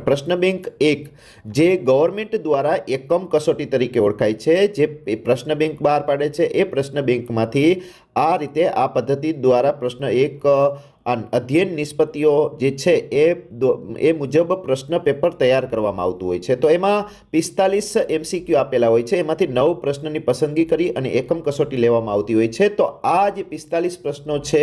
પ્રશ્ન બેંક 1 જે ગવર્મેન્ટ દ્વારા એકમ કસોટી તરીકે ઓળખાય છે, જે પ્રશ્ન બેંક બહાર પાડે છે, એ પ્રશ્ન બેંકમાંથી આ રીતે આ પદ્ધતિ દ્વારા પ્રશ્ન 1 અધ્યયન નિષ્પત્તિઓ જે છે એ મુજબ પ્રશ્ન પેપર તૈયાર કરવામાં આવતું હોય છે। તો એમાં 45 MCQ આપેલા હોય છે, એમાંથી 9 પ્રશ્નની પસંદગી કરી અને એકમ કસોટી લેવામાં આવતી હોય છે। તો આ જે 45 પ્રશ્નો છે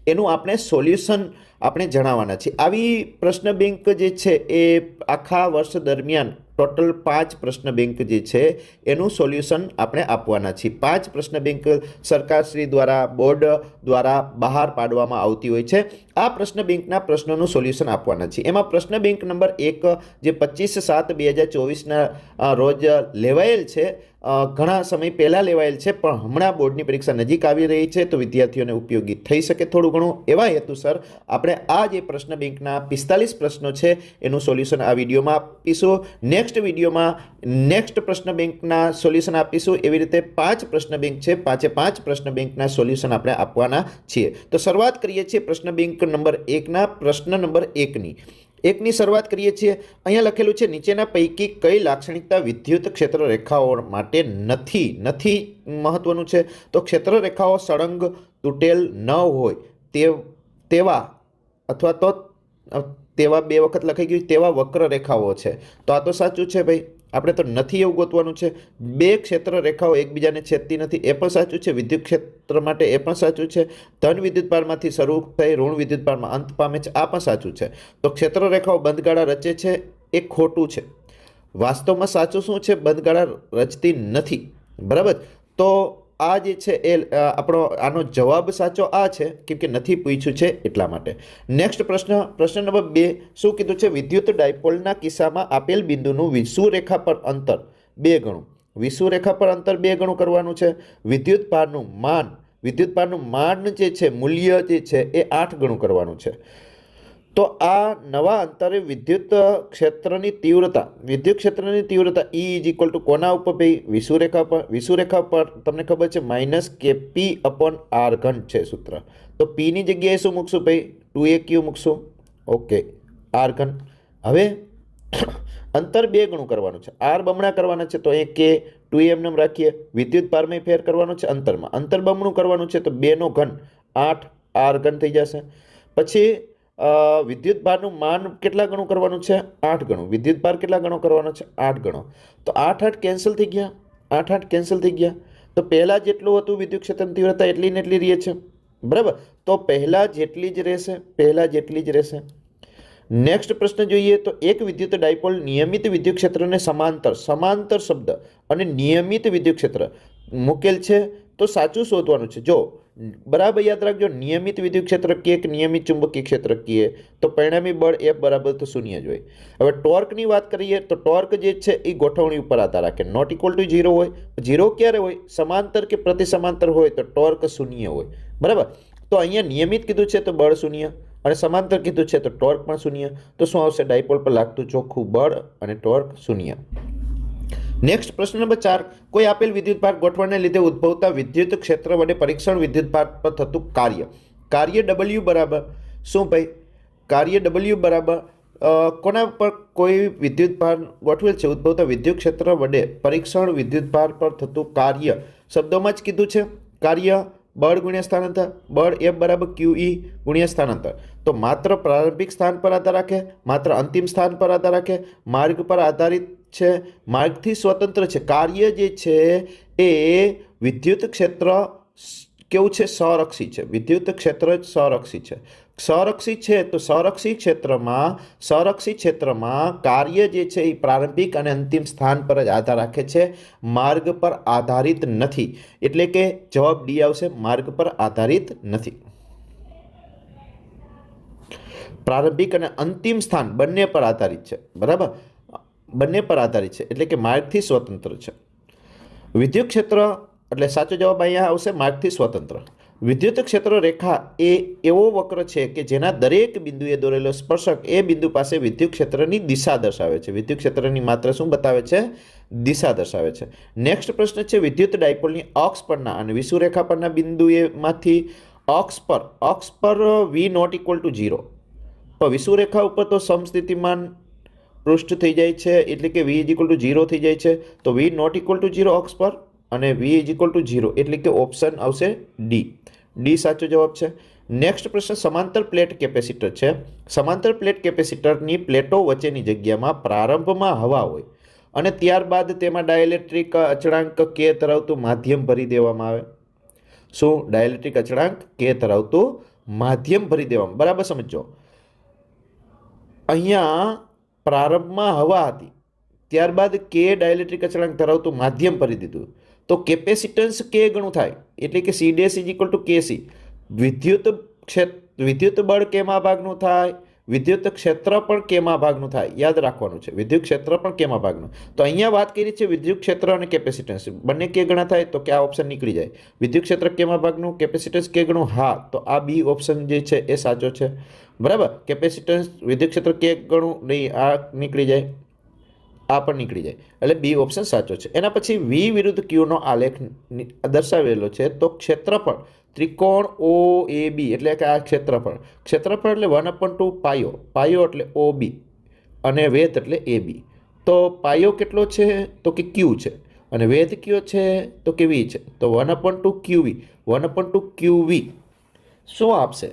એનું આપણે સોલ્યુશન આપણે જણાવવાના છે। આવી પ્રશ્ન બેંક જે છે એ આખા વર્ષ દરમિયાન ટોટલ 5 પ્રશ્ન બેંક જે છે એનું સોલ્યુશન આપણે આપવાના છીએ। 5 પ્રશ્ન બેંક સરકારશ્રી દ્વારા બોર્ડ દ્વારા બહાર પાડવામાં આવતી હોય છે। આ પ્રશ્ન બેંકના પ્રશ્નોનું સોલ્યુશન આપવાના છીએ। એમાં પ્રશ્ન બેંક નંબર 1 જે 25/7/2024ના રોજ લેવાયેલ છે, ઘણા સમય પહેલાં લેવાયેલ છે, પણ હમણાં બોર્ડની પરીક્ષા નજીક આવી રહી છે તો વિદ્યાર્થીઓને ઉપયોગી થઈ શકે થોડું ઘણું, એવા હેતુસર આપણે આ જે પ્રશ્ન બેંકના 45 પ્રશ્નો છે એનું સોલ્યુશન આ વિડીયોમાં આપીશું। નેક્સ્ટ વિડીયોમાં નેક્સ્ટ પ્રશ્ન બેંકના સોલ્યુશન આપીશું। એવી રીતે 5 પ્રશ્ન બેંક છે, 5 પ્રશ્ન બેંકના સોલ્યુશન આપણે આપવાના છીએ। તો શરૂઆત કરીએ છીએ પ્રશ્ન બેંક નંબર 1ના પ્રશ્ન નંબર 1ની શરૂઆત કરીએ છીએ। અહીંયા લખેલું છે નીચેના પૈકી કઈ લાક્ષણિકતા વિદ્યુત ક્ષેત્ર રેખાઓ માટે નથી મહત્વનું છે। તો ક્ષેત્ર રેખાઓ સળંગ તૂટેલ ન હોય તેવા અથવા તો તેવા 2 વખત લખાઈ ગયું તેવા વક્ર રેખાઓ છે। તો આ તો સાચું છે ભાઈ, આપણે તો નથી એવું ગોતવાનું છે। 2 ક્ષેત્ર રેખાઓ એકબીજાને છેદતી નથી એ પણ સાચું છે। વિદ્યુત ક્ષેત્ર માટે એ પણ સાચું છે। ધન વિદ્યુતભારમાંથી શરૂ થઈ ઋણ વિદ્યુતભારમાં અંત પામે છે, આ પણ સાચું છે। તો ક્ષેત્ર રેખાઓ બંધગાળા રચે છે એ ખોટું છે। વાસ્તવમાં સાચું શું છે? બંધગાળા રચતી નથી, બરાબર। તો આ જે છે એ આપણો આનો જવાબ સાચો આ છે, કેમ કે નથી પૂછ્યું છે એટલા માટે। નેક્સ્ટ પ્રશ્ન નંબર 2 શું કીધું છે? વિદ્યુત ડાયપોલના કિસ્સામાં આપેલ બિંદુનું વિષુવરેખા પર અંતર 2 ગણું, વિષુવરેખા પર અંતર 2 ગણું કરવાનું છે। વિદ્યુતભારનું માન જે છે મૂલ્ય જે છે એ 8 ગણું કરવાનું છે। તો આ નવા અંતરે વિદ્યુત ક્ષેત્રની તીવ્રતા E = કોના ઉપર ભાઈ? વિષુવરેખા પર તમને ખબર છે -kp/r3 છે સૂત્ર। તો p ની જગ્યાએ શું મૂકશું ભાઈ? 2aq મૂકશું, ઓકે, r3। હવે અંતર 2 ગણું કરવાનું છે, r બમણા કરવાના છે, તો એ k 2m નામ રાખીએ। વિદ્યુત ભારમાં ફેર કરવાનો છે, અંતર બમણું કરવાનું છે, તો 2 નો ઘન 8 r3 થઈ જશે। પછી વિદ્યુત ભારનું માન કેટલા ગણું કરવાનું છે? 8 ગણું। વિદ્યુત ભાર કેટલા ગણો કરવાનો છે? 8 ગણો। તો 8 કેન્સલ થઈ ગયા, 8 કેન્સલ થઈ ગયા। તો પહેલા જેટલું હતું વિદ્યુત ક્ષેત્રની તીવ્રતા એટલી ને એટલી રહે છે, બરાબર। તો પહેલા જેટલી જ રહેશે। નેક્સ્ટ પ્રશ્ન જોઈએ તો એક વિદ્યુત ડાયપોલ નિયમિત વિદ્યુત ક્ષેત્રને સમાંતર શબ્દ અને નિયમિત વિદ્યુત ક્ષેત્ર મૂકેલ છે તો સાચું શોધવાનું છે। જો બરાબર યાદ રાખજો, નિયમિત વિદ્યુત ક્ષેત્ર કે નિયમિત ચુંબકીય ક્ષેત્ર કહીએ તો પરિણામી બળ F બરાબર તો 0 જ હોય। હવે ટોર્કની વાત કરીએ તો ટોર્ક જે છે એ ગોઠવણી ઉપર આધાર રાખે, ≠ 0 હોય। 0 ક્યારે હોય? સમાંતર કે પ્રતિ સમાંતર હોય તો ટોર્ક 0 હોય, બરાબર। તો અહીંયા નિયમિત કીધું છે તો બળ 0 અને સમાંતર કીધું છે તો ટોર્ક પણ 0। તો શું આવશે? ડાયપોલ પર લાગતું ચોખ્ખું બળ અને ટોર્ક 0। નેક્સ્ટ પ્રશ્ન નંબર 4 કોઈ આપેલ વિદ્યુતભાર ગોઠવણને લીધે ઉદ્ભવતા વિદ્યુત ક્ષેત્ર વડે પરીક્ષણ વિદ્યુતભાર પર થતું કાર્ય W બરાબર શું ભાઈ? કાર્ય W બરાબર કોના પર કોઈ વિદ્યુતભાર ગોઠવેલ છે, ઉદ્ભવતા વિદ્યુત ક્ષેત્ર વડે પરીક્ષણ વિદ્યુતભાર પર થતું કાર્ય શબ્દોમાં જ કીધું છે। કાર્ય બળ ગુણ્યા સ્થાનાંતર, બળ F બરાબર QE ગુણ્યા સ્થાનાંતર। તો માત્ર પ્રારંભિક સ્થાન પર આધાર રાખે, માત્ર અંતિમ સ્થાન પર આધાર રાખે, માર્ગ પર આધારિત છે, માર્ગથી સ્વતંત્ર છે। કાર્ય જે છે એ વિદ્યુત ક્ષેત્ર કેવું છે? સંરક્ષી છે। વિદ્યુત ક્ષેત્ર સંરક્ષી છે તો સંરક્ષી ક્ષેત્રમાં કાર્ય જે છે એ પ્રારંભિક અને અંતિમ સ્થાન પર જ આધાર રાખે છે, માર્ગ પર આધારિત નથી। એટલે કે જવાબ D આવશે, માર્ગ પર આધારિત નથી। પ્રારંભિક અને અંતિમ સ્થાન બંને પર આધારિત છે, બરાબર, બંને પર આધારિત છે એટલે કે માર્ગથી સ્વતંત્ર છે। વિદ્યુત ક્ષેત્ર એટલે સાચો જવાબ અહીંયા આવશે માર્ગથી સ્વતંત્ર। વિદ્યુત ક્ષેત્ર રેખા એ એવો વક્ર છે કે જેના દરેક બિંદુએ દોરેલો સ્પર્શક એ બિંદુ પાસે વિદ્યુત ક્ષેત્રની દિશા દર્શાવે છે। વિદ્યુત ક્ષેત્રની માત્ર શું બતાવે છે? દિશા દર્શાવે છે। નેક્સ્ટ પ્રશ્ન છે વિદ્યુત ડાયપોલની અક્ષ પરના અને વિષુવરેખા પરના બિંદુએમાંથી અક્ષ પર V ≠ 0 પણ વિષુવરેખા ઉપર તો સમસ્થિતિમાન પૃષ્ઠ થઈ જાય છે, એટલે કે v ઇઝ ઇક્વલ ટુ 0 થઈ જાય છે. તો v નોટ ઇક્વલ ટુ 0 અક્ષ પર અને v ઇઝ ઇક્વલ ટુ 0, એટલે કે ઓપ્શન આવશે ડી સાચો જવાબ છે. નેક્સ્ટ પ્રશ્ન સમાંતર પ્લેટ કેપેસિટર છે. સમાંતર પ્લેટ કેપેસિટરની પ્લેટો વચ્ચેની જગ્યામાં પ્રારંભમાં હવા હોય અને ત્યારબાદ તેમાં ડાયલેક્ટ્રિક અચળાંક કે ધરાવતું માધ્યમ ભરી દેવામાં આવે. શું? ડાયલેક્ટ્રિક અચળાંક કે ધરાવતું માધ્યમ ભરી દેવામાં. બરાબર સમજો. અહીંયા પ્રારંભમાં હવા હતી, ત્યારબાદ કે ડાયલેક્ટ્રિક અચળાંક ધરાવતું માધ્યમ ભરી દીધું, તો કેપેસિટન્સ કે ગણું થાય, એટલે કે C dash is equal two કેસી. વિદ્યુત બળ કેમાં ભાગનું થાય? વિદ્યુત ક્ષેત્ર પણ કેમાં ભાગનું થાય? યાદ રાખવાનું છે, વિદ્યુત ક્ષેત્ર પણ કેમાં ભાગનું. તો અહીંયા વાત કરી છે વિદ્યુત ક્ષેત્ર અને કેપેસિટન્સ બંને કે ગણા થાય, તો કે આ ઓપ્શન નીકળી જાય. વિદ્યુત ક્ષેત્ર કેમાં ભાગનું, કેપેસિટન્સ કે ગણું, હા, તો આ બી ઓપ્શન જે છે એ સાચો છે. બરાબર. કેપેસિટન્સ વિદ્યુત ક્ષેત્ર કે ગણું નહીં, આ નીકળી જાય, આ પણ નીકળી જાય, એટલે બી ઓપ્શન સાચો છે. એના પછી વી વિરુદ્ધ ક્યુનો આલેખ દર્શાવેલો છે. તો ક્ષેત્રફળ ત્રિકોણ ઓ એ બી, એટલે કે આ ક્ષેત્રફળ એટલે 1/2 પાયો એટલે ઓ બી અને વેધ એટલે એ બી. તો પાયો કેટલો છે? તો કે ક્યુ છે, અને વેધ કયો છે? તો કે વી છે. તો 1/2 ક્યુવી, 1/2 ક્યુવી શું આપશે?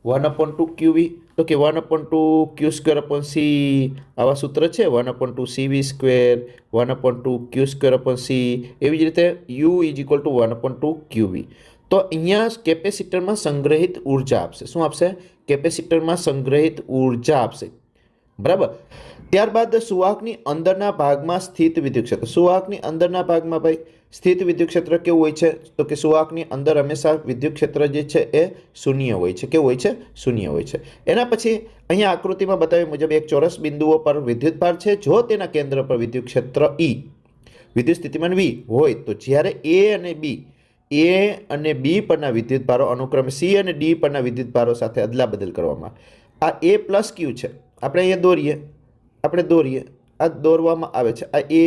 1/2 ક્યુવી, તો કે 1/2 ક્યુ સ્ક્વેર અપોન સી, આવા સૂત્ર છે. 1/2 સીવી square, 1/2 Q square upon C. એવી જ રીતે you is equal two 1/2 QV. તો અહીંયા કેપેસિટરમાં સંગ્રહિત ઉર્જા આપશે. શું આપશે? કેપેસિટરમાં સંગ્રહિત ઉર્જા આપશે. બરાબર. ત્યારબાદ સુવાહકની અંદરના ભાગમાં સ્થિત વિદ્યુત ક્ષેત્ર. સુવાહકની અંદરના ભાગમાં ભાઈ સ્થિત વિદ્યુત ક્ષેત્ર કેવું હોય છે? તો કે સુવાહકની અંદર હંમેશા વિદ્યુત ક્ષેત્ર જે છે એ શૂન્ય હોય છે. કેવું હોય છે? શૂન્ય હોય છે. એના પછી અહીંયા આકૃતિમાં બતાવ્યા મુજબ એક ચોરસ બિંદુઓ પર વિદ્યુતભાર છે. જો તેના કેન્દ્ર પર વિદ્યુત ક્ષેત્ર ઈ, વિદ્યુત સ્થિતિમાન વી હોય, તો જ્યારે એ અને બી પરના વિદ્યુતભારો અનુક્રમે સી અને ડી પરના વિદ્યુતભારો સાથે અદલાબદલ કરવામાં. આ એ પ્લસ ક્યુ છે, આપણે અહીંયા દોરીએ, આ દોરવામાં આવે છે. આ એ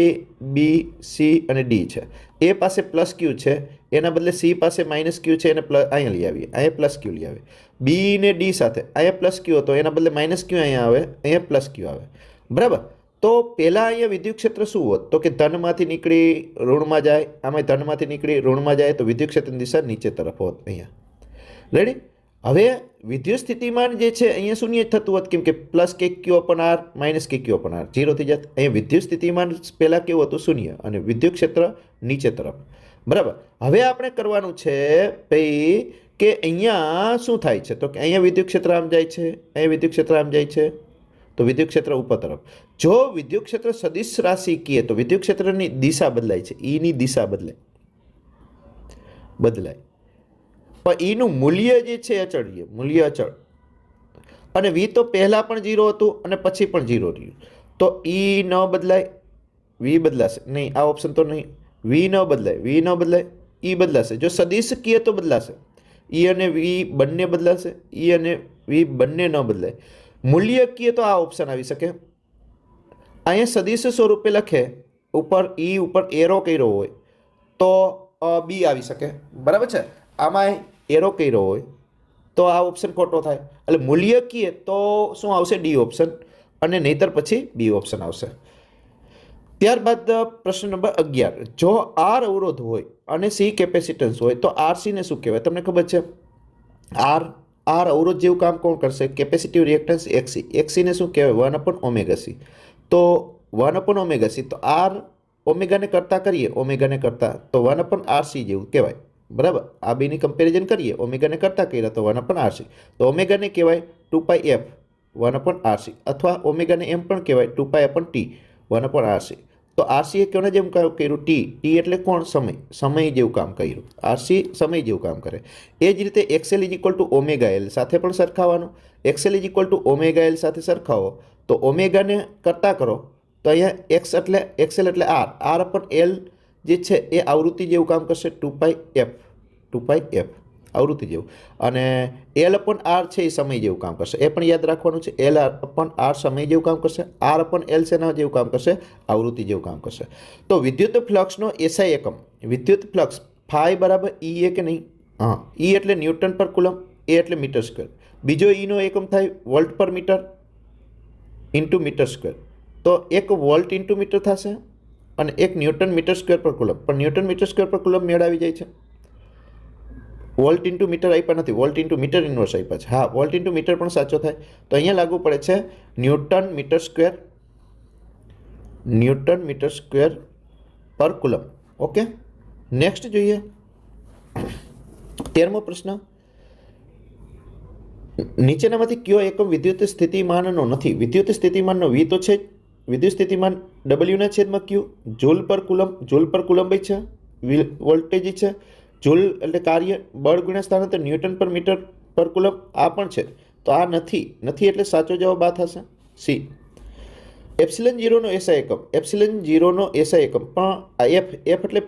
બી સી અને ડી છે. એ પાસે પ્લસ ક્યુ છે, એના બદલે સી પાસે માઇનસ ક્યુ છે, એને અહીંયા લઈ આવીએ, અહીંયા પ્લસ ક્યુ લઈ આવીએ. બી ને ડી સાથે અહીંયા પ્લસ ક્યુ હતો, એના બદલે માઇનસ ક્યુ અહીંયા આવે, અહીંયા પ્લસ ક્યુ આવે. બરાબર. તો પહેલાં અહીંયા વિદ્યુત ક્ષેત્ર શું હોત? તો કે ધનમાંથી નીકળી ઋણમાં જાય, આમાં ધનમાંથી નીકળી ઋણમાં જાય, તો વિદ્યુત ક્ષેત્રની દિશા નીચે તરફ હોત. અહીંયા રેડી. હવે વિદ્યુત સ્થિતિમાન જે છે અહીંયા શૂન્ય થતું હોત, કેમ કે પ્લસ કે ક્યુ અપન આર માઇનસ કે ક્યુ અપન આર 0 થઈ જાત. અહીંયા વિદ્યુત સ્થિતિમાન પહેલાં કેવું હતું? શૂન્ય, અને વિદ્યુત ક્ષેત્ર નીચે તરફ. બરાબર. હવે આપણે કરવાનું છે ભાઈ કે અહીંયા શું થાય છે? તો કે અહીંયા વિદ્યુત ક્ષેત્ર આમ જાય છે, અહીંયા વિદ્યુત ક્ષેત્ર આમ જાય છે, તો વિદ્યુત ક્ષેત્ર ઉપર તરફ. જો વિદ્યુત ક્ષેત્ર સદિશ રાશિ કીએ તો વિદ્યુત ક્ષેત્રની દિશા બદલાય છે, ઈની દિશા બદલાય. પણ ઈનું મૂલ્ય જે છે અચળ, મૂલ્ય અચળ. અને વી તો પહેલા પણ 0 હતું અને પછી પણ 0 રહ્યું, તો ઈ ન બદલાય, વી બદલાશે નહીં. આ ઓપ્શન તો નહીં. વી ન બદલાય, ઈ બદલાશે. જો સદિશ કીએ તો બદલાશે, ઈ અને વી બંને બદલાશે, ઈ અને વી બંને ન બદલાય. મૂલ્ય કીએ તો આ ઓપ્શન આવી શકે. અહીંયા સદિશ સ્વરૂપે લખે, ઉપર ઈ ઉપર એરો કર્યો હોય તો બી આવી શકે. બરાબર છે. આમાં એરો કર્યો હોય તો આ ઓપ્શન ખોટો થાય. એટલે મૂલ્ય કીએ તો શું આવશે? ડી ઓપ્શન, અને નહીતર પછી બી ઓપ્શન આવશે. ત્યારબાદ પ્રશ્ન નંબર 11. જો આર અવરોધ હોય અને સી કેપેસિટન્સ હોય તો આરસીને શું કહેવાય? તમને ખબર છે? આર અવરોધ જેવું કામ કોણ કરશે? Capacitive reactance એક્સી. એક્સીને શું કહેવાય? 1/ωc. તો 1/ωc, તો આર ઓમેગાને કરતાં કરીએ, તો 1/RC જેવું કહેવાય. બરાબર. આ બેની કમ્પેરિઝન કરીએ, ઓમેગાને કરતાં કર્યા તો 1/RC. તો ઓમેગાને કહેવાય 2πf 1/RC, અથવા ઓમેગાને એમ પણ કહેવાય 2π/T 1/RC. તો આરસીએ કોને જેમ કર્યું? ટી એટલે કોણ? સમય જેવું કામ કર્યું. આરસી સમય જેવું કામ કરે. એ જ રીતે XL = ωL સાથે પણ સરખાવવાનું. XL = ωL સાથે સરખાવો તો ઓમેગાને કરતાં કરો તો અહીંયા XL એટલે R/L જે છે એ આવૃત્તિ જેવું કામ કરશે, 2πf આવૃત્તિ જેવું. અને L/R છે એ સમય જેવું કામ કરશે. એ પણ યાદ રાખવાનું છે. L/R સમય જેવું કામ કરશે, R/L શેના જેવું કામ કરશે? આવૃત્તિ જેવું કામ કરશે. તો વિદ્યુત ફ્લક્સનો SI એકમ, વિદ્યુત ફ્લક્સ ફાઈ બરાબર E કે નહીં? હા. E એટલે ન્યૂટન પર કુલમ, A એટલે મીટર સ્ક્વેર. બીજો ઈનો એકમ થાય વોલ્ટ પર મીટર ઇન્ટુ મીટર સ્ક્વેર. તો એક વોલ્ટ ઇન્ટુ મીટર થશે અને એક ન્યૂટન મીટર સ્ક્વેર પર કુલમ, પણ ન્યૂટન મીટર સ્ક્વેર પર કુલમ મેળ આવી જાય છે. વોલ્ટ ઇન્ટુ મીટર આપ્યા નથી, વોલ્ટ ઇન્ટુ મીટર ઇન્વર્સ આપ્યા છે. હા, વોલ્ટ ઇન્ટુ મીટર પણ સાચો થાય. તો અહીંયા લાગુ પડે છે ન્યૂટન મીટર સ્ક્વેર પર કુલમ. ઓકે, નેક્સ્ટ જોઈએ 13મો પ્રશ્ન. નીચેનામાંથી કયો એકમ વિદ્યુત સ્થિતિમાનનો નથી? વિદ્યુત સ્થિતિમાનનો વી તો છે જ, વિદ્યુત સ્થિતિમાન ડબલ્યુના છેદમાં ક્યુ, જૂલ પર કુલમ છે, વોલ્ટેજ છે, જૂલ એટલે કાર્ય, બળ ગુણ્યા સ્થાનાંતર, ન્યૂટન પર મીટર પર કુલમ આ પણ છે. તો આ નથી એટલે સાચો જવાબ આ થશે સી. એપ્સિલન જીરોનો એસઆઈ એકમ, પણ આ એફ એટલે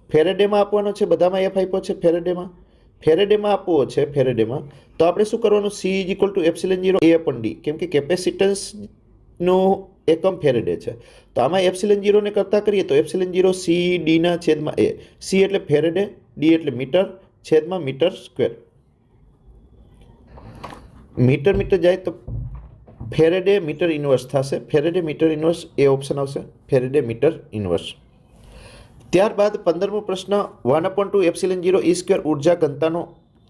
ફેરેડેમાં આપવાનો છે. બધામાં એફ આપ્યો છે. ફેરેડેમાં આપવો છે. તો આપણે શું કરવાનું? C is equal to epsilon zero A upon D, કેમ કે કેપેસિટન્સનો એકમ ફેરેડે છે. તો આમાં એપ્સિલન જીરોને કરતા કરીએ તો એપ્સિલન જીરો સી ડીના છેદમાં એ. સી એટલે ફેરેડે, ડી એટલે મીટર, છેદમાં મીટર સ્ક્વેર. મીટર જાય તો ફેરેડે મીટર ઇન્વર્સ થશે. ફેરેડે મીટર ઇન્વર્સ એ ઓપ્શન આવશે, ફેરેડે મીટર ઇન્વર્સ. ત્યારબાદ 15મો પ્રશ્ન 1/2 એપ્સિલન જીરો ઈ સ્ક્વેર ઉર્જા ઘનતાનો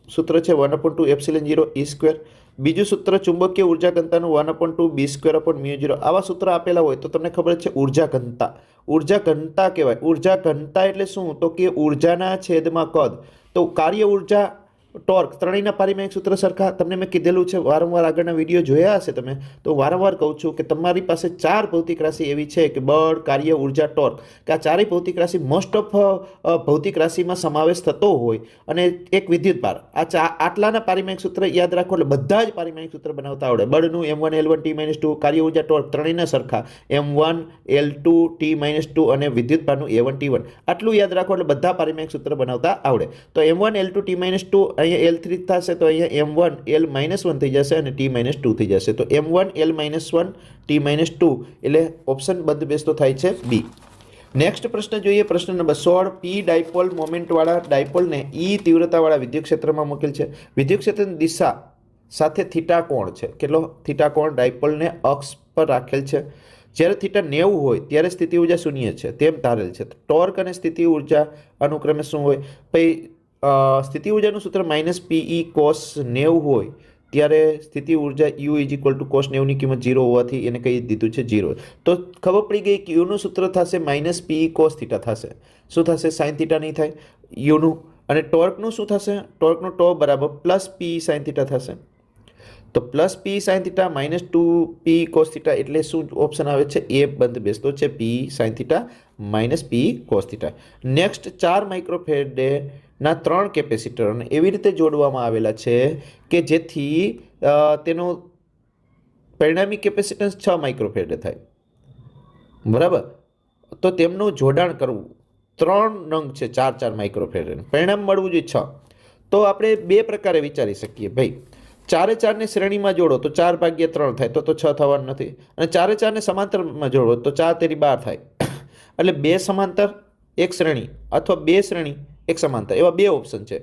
સૂત્ર છે 1/2 એપ્સિલન જીરો ઈ સ્ક્વેર. બીજું સૂત્ર ચુંબકીય ઉર્જા ઘનતાનું 1/2 બી સ્ક્વેર અપોન મ્યુ જીરો. આવા સૂત્ર આપેલા હોય તો તમને ખબર છે ઉર્જા ઘનતા કહેવાય. ઉર્જા ઘનતા એટલે શું? તો કે ઉર્જાના છેદમાં કદ. તો કાર્ય ઉર્જા, ટોર્ક ત્રણેયના પારિમાણિક સૂત્ર સરખા. તમને મેં કીધેલું છે, વારંવાર આગળના વિડીયો જોયા હશે તમે, તો વારંવાર કહું છું કે તમારી પાસે 4 ભૌતિક રાશિ એવી છે કે બળ, કાર્ય, ઉર્જા, ટોર્ક, કે આ ચારેય ભૌતિક રાશિ મોસ્ટ ઓફ ભૌતિક રાશિમાં સમાવેશ થતો હોય અને એક વિદ્યુત ભાર. આટલાના પારિમાણિક સૂત્ર યાદ રાખો એટલે બધા જ પારિમાણિક સૂત્ર બનાવતા આવડે. બળનું M1 L1 T-2, કાર્ય ઉર્જા, ટોર્ક ત્રણેયના સરખા M1 L2 T-2 અને વિદ્યુત ભારનું A1 T1. આટલું યાદ રાખો એટલે બધા પારિમાણિક સૂત્ર બનાવતા આવડે. તો M1 L2 T-2 અહીંયા L3 થશે, તો અહીંયા M1 L-1 થઈ જશે અને T-2 થઈ જશે. તો M1 L-1 T-2 એટલે ઓપ્શન બંધબેસતો થાય છે બી. નેક્સ્ટ પ્રશ્ન જોઈએ, પ્રશ્ન નંબર 16. પી ડાયપોલ મોમેન્ટવાળા ડાયપોલને ઈ તીવ્રતાવાળા વિદ્યુત ક્ષેત્રમાં મૂકેલ છે. વિદ્યુત ક્ષેત્રની દિશા સાથે થીટા કોણ છે? કેટલો થીટા કોણ ડાયપોલને અક્ષ પર રાખેલ છે? જ્યારે થીટા 90 હોય ત્યારે સ્થિતિ ઉર્જા શૂન્ય છે તેમ ધારેલ છે. ટોર્ક અને સ્થિતિ ઉર્જા અનુક્રમે શું હોય? પછી સ્થિતિ ઉર્જાનું સૂત્ર -PE cos 90 હોય ત્યારે સ્થિતિ ઉર્જા U is equal two cos 90 ની કિંમત 0 હોવાથી એને કહી દીધું છે 0. તો ખબર પડી ગઈ કે યુનું સૂત્ર થશે -PE cos થીટા થશે. શું થશે? સાઇન થીટા નહીં થાય યુનું. અને ટોર્કનું શું થશે? ટોર્કનું ટો બરાબર +PE sin થીટા થશે. તો +PE sin theta -2PE cos theta એટલે શું ઓપ્શન આવે છે? એ બંધ બેસતો છે PE sin theta -PE cos theta. Next 4 માઇક્રોફેરેડે ના 3 કેપેસિટરને એવી રીતે જોડવામાં આવેલા છે કે જેથી તેનો પરિણામી કેપેસિટન્સ 6 માઇક્રોફેરેડે થાય. બરાબર? તો તેમનું જોડાણ કરવું. 3 નંગ છે 4 માઇક્રોફેરેડ, પરિણામ મળવું જોઈએ 6. તો આપણે બે પ્રકારે વિચારી શકીએ ભાઈ. 4 ને શ્રેણીમાં જોડો તો 4/3 થાય, તો 6 થવાનું નથી. અને 4 ને સમાંતરમાં જોડો તો 4 તેરી 12 થાય. એટલે 2 સમાંતર 1 શ્રેણી અથવા 2 શ્રેણી 1 સમાંતર, એવા 2 ઓપ્શન છે.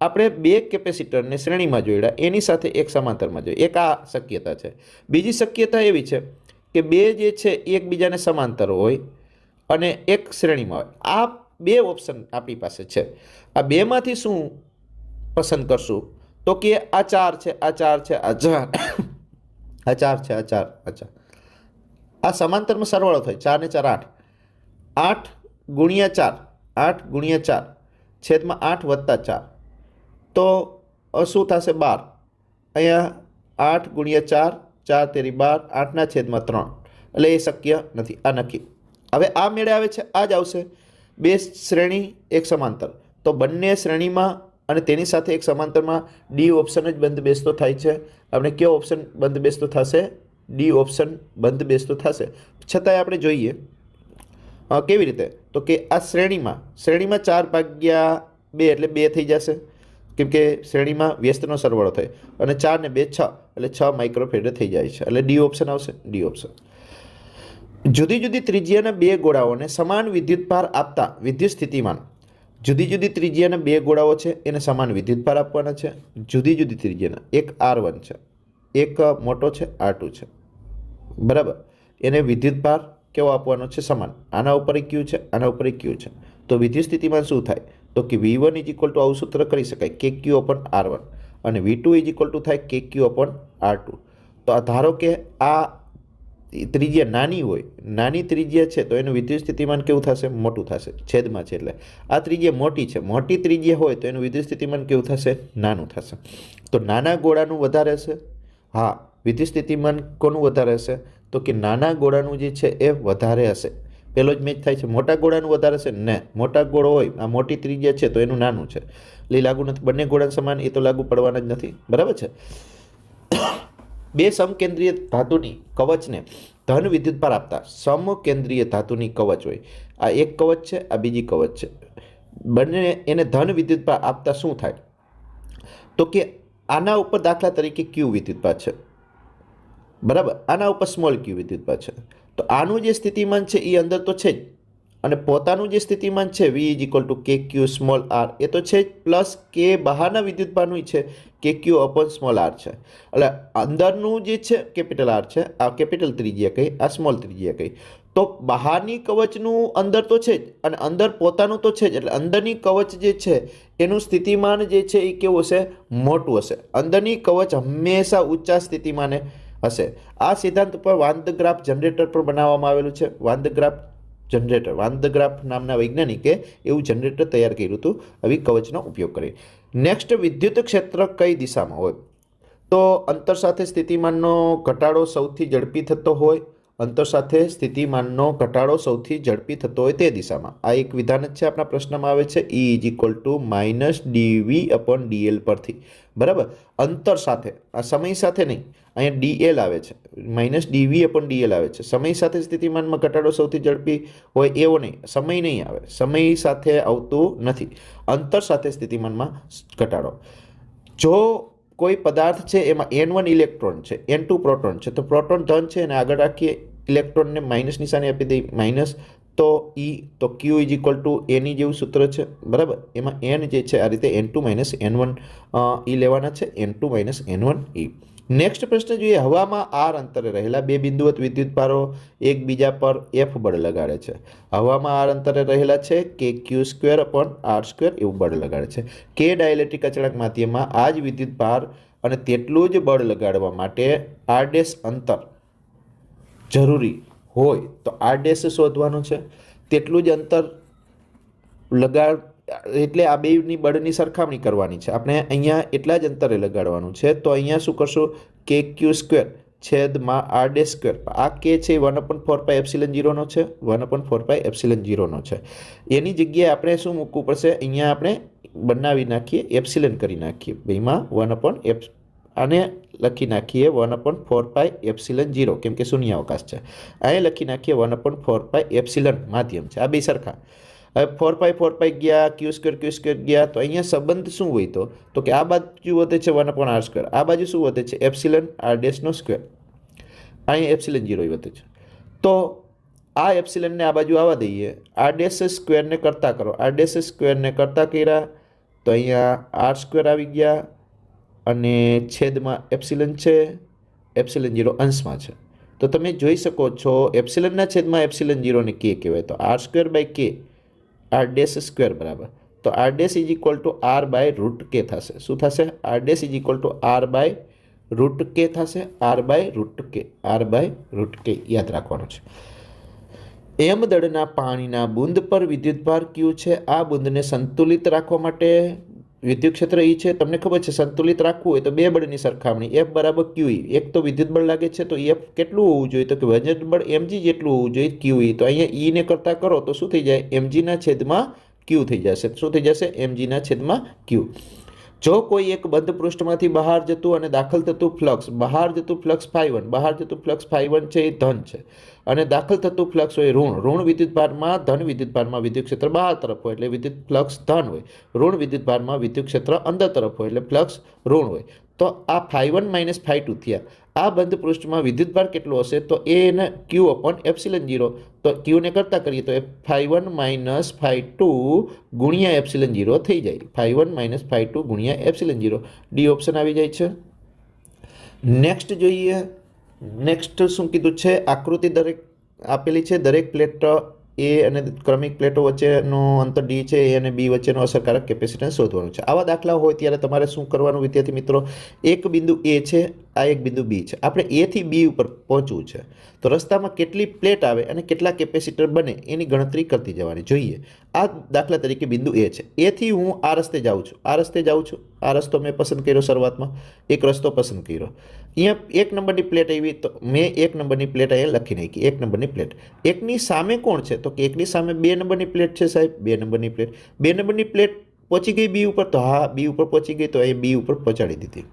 આપણે 2 કેપેસિટરને શ્રેણીમાં જોડ્યા, એની સાથે 1 સમાંતરમાં જોડ્યા. એક આ શક્યતા છે. બીજી શક્યતા એવી છે કે 2 જે છે એકબીજાને સમાંતર હોય અને 1 શ્રેણીમાં હોય. આ 2 ઓપ્શન આપણી પાસે છે. આ 2માંથી શું પસંદ કરશું? તો કે આ 4 છે, આ 4 છે, આ 4 આ 4 છે, આ 4 આ 4. આ સમાંતરમાં સરવાળો થાય 4 ને 4 8. 8 ગુણ્યા 4, 8 ગુણ્યા 4 છેદમાં 8 વત્તા 4, તો શું થશે? 12. અહીંયા 8 ગુણ્યા 4, 4 તેરી 12, 8ના છેદમાં 3. એટલે એ શક્ય નથી. આ નક્કી. હવે આ મેળે આવે છે, આ જ આવશે. 2 શ્રેણી 1 સમાંતર, તો બંને શ્રેણીમાં અને તેની સાથે 1 સમાંતરમાં ડી ઓપ્શન જ બંધ બેસતો થાય છે. આપણે કયો ઓપ્શન બંધ બેસતો થશે? ડી ઓપ્શન બંધ બેસતો થશે. છતાંય આપણે જોઈએ કેવી રીતે? તો કે આ શ્રેણીમાં 4/2 એટલે 2 થઈ જશે, કેમ કે શ્રેણીમાં વ્યસ્તનો સરવાળો થાય. અને 4 ને 2 6 એટલે 6 માઇક્રોફેરેડ થઈ જાય છે. એટલે ડી ઓપ્શન આવશે. D option. જુદી જુદી ત્રિજ્યાના 2 ગોળાઓને સમાન વિદ્યુતભાર આપતા વિદ્યુત સ્થિતિમાન. જુદી જુદી ત્રિજ્યાના 2 ગોળાઓ છે, એને સમાન વિદ્યુતભાર આપવાના છે. જુદી જુદી ત્રિજ્યાના, એક R1 છે, એક મોટો છે R2 છે. બરાબર? એને વિદ્યુતભાર કેવો આપવાનો છે? સમાન. આના ઉપર ક્યુ છે, આના ઉપર ક્યુ છે. તો વિદ્યુત સ્થિતિમાન શું થાય? તો કે V1 ઇઝ ઇક્વલ ટુ આવું સૂત્ર કરી શકાય કે ક્યુ અપોન R1 અને V2 ઇઝ ઇક્વલ ટુ થાય કે ક્યુ અપોન R2. તો આ ધારો કે આ ત્રિજ્યા નાની હોય, નાની ત્રિજ્યા છે તો એનું વિદ્યુત સ્થિતિમાન કેવું થશે? મોટું થશે, છેદમાં છે એટલે. આ ત્રિજ્યા મોટી છે, મોટી ત્રિજ્યા હોય તો એનું વિદ્યુત સ્થિતિમાન કેવું થશે? નાનું થશે. તો નાના ગોળાનું વધારે હશે. હા, વિદ્યુત સ્થિતિમાન કોનું વધારે હશે? તો કે નાના ગોળાનું જે છે એ વધારે હશે. પેલો જ મેચ થાય છે. મોટા ગોળાનું વધારે હશે ને, મોટા ગોળો હોય, આ મોટી ત્રિજ્યા છે તો એનું નાનું છે, એટલે લાગુ નથી. બંને ગોળા સમાન એ તો લાગુ પડવાના જ નથી, બરાબર છે. બે સમકેન્દ્રીય ધાતુની કવચને ધન વિદ્યુતભાર આપતા સમકેન્દ્રીય ધાતુની કવચ હોય. આ એક કવચ છે, આ બીજી કવચ છે. બંને એને ધન વિદ્યુતભાર આપતા શું થાય? તો કે આના ઉપર દાખલા તરીકે ક્યુ વિદ્યુતભાર છે, બરાબર. આના ઉપર સ્મોલ ક્યુ વિદ્યુતભાર છે. તો આનું જે સ્થિતિમાન છે એ અંદર તો છે જ, અને પોતાનું જે સ્થિતિમાન છે V ઇઝ ઇક્વલ ટુ કે ક્યુ સ્મોલ આર એ તો છે જ, પ્લસ કે બહારના વિદ્યુતભારનું છે કે ક્યુ અપોન સ્મોલ આર છે. એટલે અંદરનું જે છે કેપિટલ આર છે, આ કેપિટલ ત્રિજ્યા કહી, આ સ્મોલ ત્રિજ્યા કહી. તો બહારની કવચનું અંદર તો છે જ, અને અંદર પોતાનું તો છે જ, એટલે અંદરની કવચ જે છે એનું સ્થિતિમાન જે છે એ કેવું હશે? મોટું હશે. અંદરની કવચ હંમેશા ઊંચા સ્થિતિમાને હશે. આ સિદ્ધાંત ઉપર વાન ધ ગ્રાફ જનરેટર પર બનાવવામાં આવેલું છે. Van the graph generator, van the graph નામના વૈજ્ઞાનિકે એવું જનરેટર તૈયાર કર્યું હતું આવી કવચનો ઉપયોગ કરી. નેક્સ્ટ, વિદ્યુત ક્ષેત્ર કઈ દિશામાં હોય? તો અંતર સાથે સ્થિતિમાનનો ઘટાડો સૌથી ઝડપી થતો હોય, અંતર સાથે સ્થિતિમાનનો ઘટાડો સૌથી ઝડપી થતો હોય તે દિશામાં. આ એક વિધાન જ છે, આપણા પ્રશ્નમાં આવે છે E is equal two minus dV upon dl પરથી, બરાબર. અંતર સાથે, આ સમય સાથે નહીં, અહીંયા dl આવે છે, માઇનસ dV અપોન dl આવે છે. સમય સાથે સ્થિતિમાનમાં ઘટાડો સૌથી ઝડપી હોય એવો નહીં, સમય નહીં આવે, સમય સાથે આવતું નથી, અંતર સાથે સ્થિતિમાનમાં ઘટાડો. જો કોઈ પદાર્થ છે એમાં N1 ઇલેક્ટ્રોન છે, N2 પ્રોટોન છે, તો પ્રોટોન ધન છે અને આગળ રાખીએ ઇલેક્ટ્રોનને માઇનસ નિશાની આપી દઈએ, માઇનસ. તો E તો Q ઇઝ ઇક્વલ ટુ એની જેવું સૂત્ર છે, બરાબર. એમાં N જે છે આ રીતે N2 માઇનસ N1 E લેવાના છે, N2 minus N1 E. Next પ્રશ્ન જોઈએ. હવામાં R અંતરે રહેલા બે બિંદુવત વિદ્યુતભારો એકબીજા પર F બળ લગાડે છે. હવામાં R અંતરે રહેલા છે કે Q square upon R square એવું બળ લગાડે છે. કે ડાયલેક્ટ્રિક અચળાંક માધ્યમમાં આ જ વિદ્યુતભાર અને તેટલું જ બળ લગાડવા માટે R ડેશ અંતર જરૂરી હોય તો R ડેશ શોધવાનું છે. તેટલું જ અંતર લગાડ એટલે આ બેની બળની સરખામણી કરવાની છે. આપણે અહીંયા એટલા જ અંતરે લગાડવાનું છે. તો અહીંયા શું કરશું? કે ક્યુ સ્ક્વેર છેદમાં R ડેશ સ્ક્વેર. આ કે છે 1/4 એપ્સિલન 0 નો છે, 1/4 એપ્સિલન 0 નો છે. એની જગ્યાએ આપણે શું મૂકવું પડશે? અહીંયા આપણે બનાવી નાખીએ, એપ્સિલન કરી નાખીએ. બેમાં 1/f આને લખી નાખીએ 1/4 એપ્સિલન 0, કેમ કે શૂન્યાવકાશ છે. અહીં લખી નાખીએ 1/4 એપ્સિલન માધ્યમ છે. આ બે સરખા. હવે 4 ગયા, ક્યુ સ્ક્વેર ગયા, તો અહીંયા સંબંધ શું હોય? તો કે આ બાજુ વધે છે 1/r સ્ક્વેર, આ બાજુ શું વધે છે? એપ્સિલન R ડેશ નો સ્ક્વેર. અહીંયા એપ્સિલન 0 વધે છે. તો આ એપ્સિલનને આ બાજુ આવવા દઈએ, R ડેશ સ્ક્વેરને કરતા કરો, R ડેશ સ્ક્વેરને કરતા કર્યા તો અહીંયા R સ્ક્વેર આવી ગયા અને છેદમાં એપ્સિલન છે, એપ્સિલન 0 અંશમાં છે. તો તમે જોઈ શકો છો એપ્સિલનના છેદમાં એપ્સિલન 0 ને કે કહેવાય. તો R square by k R dash square બરાબર. તો R dash is equal to R by root k થશે. શું થશે? R dash is equal to R by root k થશે. R by root k, R by root k યાદ રાખવાનું છે. એમ દળના પાણીના બુંદ પર વિદ્યુતભાર Q છે. આ બુંદને સંતુલિત રાખવા માટે વિદ્યુત ક્ષેત્ર E છે. તમને ખબર છે સંતુલિત રાખવું હોય તો બે બળની સરખામણી F બરાબર QE. એક તો વિદ્યુત બળ લાગે છે તો F કેટલું હોવું જોઈએ? તો કે વજન બળ mg જેટલું હોવું જોઈએ QE. તો અહીંયા E ને કરતા કરો તો શું થઈ જાય? mg ના છેદમાં Q થઈ જશે. શું થઈ જશે? mg ના છેદમાં Q. જો કોઈ એક બંધ પૃષ્ઠમાંથી બહાર જતું અને દાખલ થતું ફ્લક્સ, બહાર જતું ફ્લક્સ ∅1, બહાર જતું ફ્લક્સ ∅1 છે એ ધન છે, અને દાખલ થતું ફ્લક્સ હોય ઋણ વિદ્યુતભારમાં, ધન વિદ્યુતભારમાં વિદ્યુત ક્ષેત્ર બહાર તરફ હોય એટલે વિદ્યુત ફ્લક્સ ધન હોય, ઋણ વિદ્યુતભારમાં વિદ્યુત ક્ષેત્ર અંદર તરફ હોય એટલે ફ્લક્સ ઋણ હોય. તો આ ∅1 માઇનસ ∅2 થયા. આ બંધ પૃષ્ઠમાં વિદ્યુતભાર કેટલો હશે? તો એને Q અપોન એપ્સિલન 0. તો Q ને કરતા કરીએ તો ∅1 માઇનસ ∅2 ગુણ્યા એપ્સિલન 0 થઈ જાય. ∅1 માઇનસ ∅2 ગુણ્યા એપ્સિલન 0. ડી ઓપ્શન આવી જાય છે. નેક્સ્ટ જોઈએ નેક્સ્ટ શું કીધું છે, આકૃતિ દરેક આપેલી છે, દરેક પ્લેટ એ અને ક્રમિક પ્લેટો વચ્ચેનો અંતર ડી છે, એ અને બી વચ્ચેનો અસરકારક કેપેસિટન્સ શોધવાનું છે. આવા દાખલા હોય ત્યારે તમારે શું કરવાનું વિદ્યાર્થી મિત્રો, એક બિંદુ એ છે, આ એક બિંદુ બી છે, આપણે એ થી બી ઉપર પહોંચવું છે, તો રસ્તામાં કેટલી પ્લેટ આવે અને કેટલા કેપેસિટર બને એની ગણતરી કરતી જવાની જોઈએ. આ દાખલા તરીકે બિંદુ એ છે, એથી હું આ રસ્તે જાઉં છું, આ રસ્તો મેં પસંદ કર્યો, શરૂઆતમાં એક રસ્તો પસંદ કર્યો. અહીંયા એક નંબરની પ્લેટ આવી તો મેં એક નંબરની પ્લેટ અહીંયા લખી નાખી, એક નંબરની પ્લેટ. એકની સામે કોણ છે, તો કે એકની સામે 2 નંબરની પ્લેટ છે સાહેબ, 2 નંબરની પ્લેટ. 2 નંબરની પ્લેટ પહોંચી ગઈ બી ઉપર, તો હા બી ઉપર પહોંચી ગઈ, તો અહીં બી ઉપર પહોંચાડી દીધી.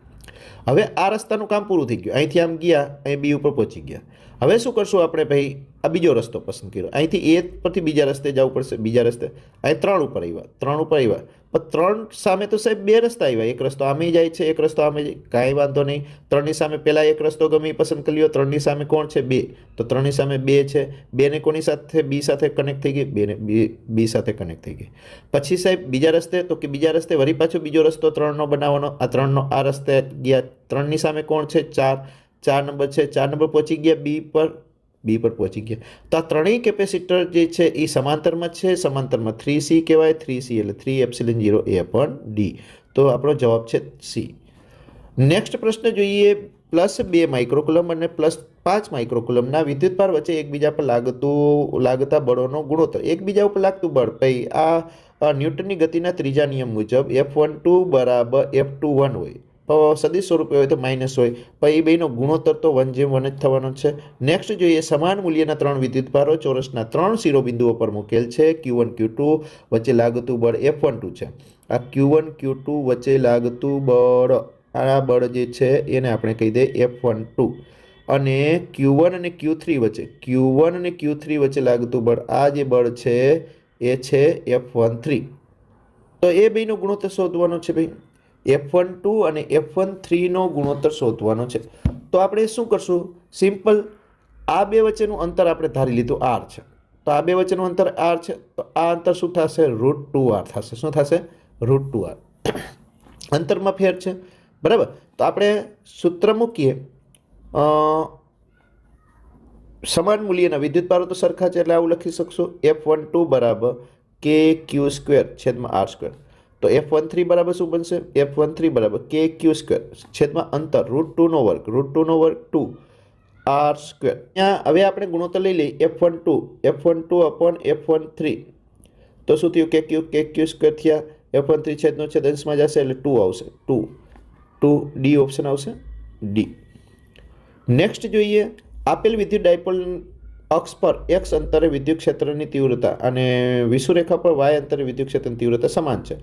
હવે આ રસ્તાનું કામ પૂરું થઈ ગયું, અહીંથી આમ ગયા, અહીં બી ઉપર પહોંચી ગયા. હવે શું કરશું આપણે ભાઈ, આ બીજો રસ્તો પસંદ કર્યો, અહીંથી એ પરથી બીજા રસ્તે જવું પડશે, બીજા રસ્તે અહીં 3 ઉપર આવ્યા, 3 ઉપર આવ્યા, પણ 3 સામે તો સાહેબ 2 રસ્તા આવ્યા, એક રસ્તો આમે જાય છે, એક રસ્તો આમે જાય, કાંઈ વાંધો નહીં. 3ની સામે પહેલા એક રસ્તો ગમે એ પસંદ કરી લ્યો, 3ની સામે કોણ છે 2, તો 3ની સામે 2 છે, 2 ને કોની સાથે, બી સાથે કનેક્ટ થઈ ગઈ, 2 ને બી સાથે કનેક્ટ થઈ ગઈ. પછી સાહેબ બીજા રસ્તે, તો કે બીજા રસ્તે વળી પાછો બીજો રસ્તો 3નો બનાવવાનો, આ 3નો આ રસ્તે ગયા, 3ની સામે કોણ છે 4 નંબર છે, 4 નંબર પહોંચી ગયા બી પર પહોંચી ગયા. તો આ ત્રણેય કેપેસિટર જે છે એ સમાંતરમાં છે, સમાંતરમાં 3C કહેવાય, 3C એટલે 3 એપ્સિલન 0 એ અપોન ડી. તો આપણો જવાબ છે સી. નેક્સ્ટ પ્રશ્ન જોઈએ, +2 માઇક્રોકુલમ અને +5 માઇક્રોકુલમના વિદ્યુતભાર વચ્ચે એકબીજા પર લાગતા બળોનો ગુણોત્તર. એકબીજા ઉપર લાગતું બળ ભાઈ આ ન્યૂટનની ગતિના ત્રીજા નિયમ મુજબ F12 બરાબર F21 હોય, સદિશ સ્વરૂપે હોય તો માઇનસ હોય, પણ એ બેનો ગુણોત્તર તો 1:1 જ થવાનો છે. નેક્સ્ટ જોઈએ, સમાન મૂલ્યના 3 વિદ્યુતભારો ચોરસના 3 શિરોબિંદુઓ પર મૂકેલ છે. Q1 Q2 વચ્ચે લાગતું બળ F12 છે. આ Q1 Q2 વચ્ચે લાગતું બળ, આ બળ જે છે એને આપણે કહી દઈએ F12. અને Q1 અને Q3 વચ્ચે લાગતું બળ, આ જે બળ છે એ છે F13. તો એ બેનો ગુણોત્તર શોધવાનો છે ભાઈ, F12 અને F13નો ગુણોત્તર શોધવાનો છે. તો આપણે શું કરશું, સિમ્પલ, આ બે વચ્ચેનું અંતર આપણે ધારી લીધું R છે, તો આ બે વચ્ચેનું અંતર R છે, તો આ અંતર શું થશે, √2R થશે. શું થશે, √2R. અંતરમાં ફેર છે, બરાબર. તો આપણે સૂત્ર મૂકીએ, સમાન મૂલ્યના વિદ્યુતભારો તો સરખા છે એટલે આવું લખી શકશો, F12 બરાબર KQ²/R². તો F13 બરાબર શું બનશે, F13 બરાબર KQ² અંતર √2 વર્ગ 2 R². હવે આપણે ગુણોત્તર લઈ લઈએ, F12 અપોન F13, તો શું થયું, KQ² થયા, F13 અંશમાં જશે એટલે 2 આવશે, 2 ડી ઓપ્શન આવશે, ડી. નેક્સ્ટ જોઈએ, આપેલ વિદ્યુત ડાયપોલ અક્ષ પર x અંતરે વિદ્યુત ક્ષેત્રની તીવ્રતા અને વિષુરેખા પર y અંતરે વિદ્યુત ક્ષેત્રની તીવ્રતા સમાન છે.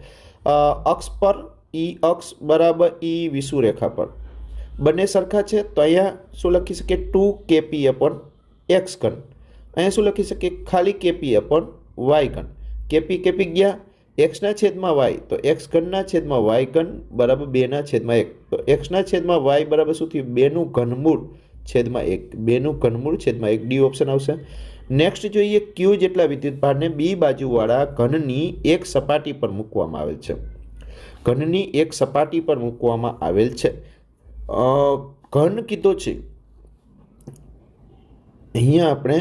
અક્ષ પર E અક્ષ બરાબર E વિષુરેખા પર બંને સરખા છે, તો અહીંયા શું લખી શકીએ, 2kp અપોન x ઘન. અહીંયા શું લખી શકીએ, ખાલી kp અપોન y ઘન. kp ગયા, x ના છેદમાં y, તો x ઘનના છેદમાં y ઘન બરાબર 2/1. તો x ના છેદમાં y બરાબર શું થયું, 2નું ઘનમૂળ છેદમાં 1, 2નું ઘનમૂળ છેદમાં 1, ડી ઓપ્શન આવશે. નેક્સ્ટ જોઈએ, Q જેટલા વિદ્યુતભારને બી બાજુવાળા ઘનની એક સપાટી પર મૂકવામાં આવેલ છે. ઘનની એક સપાટી પર મૂકવામાં આવેલ છે. ઘન કીધો છે, અહીંયા આપણે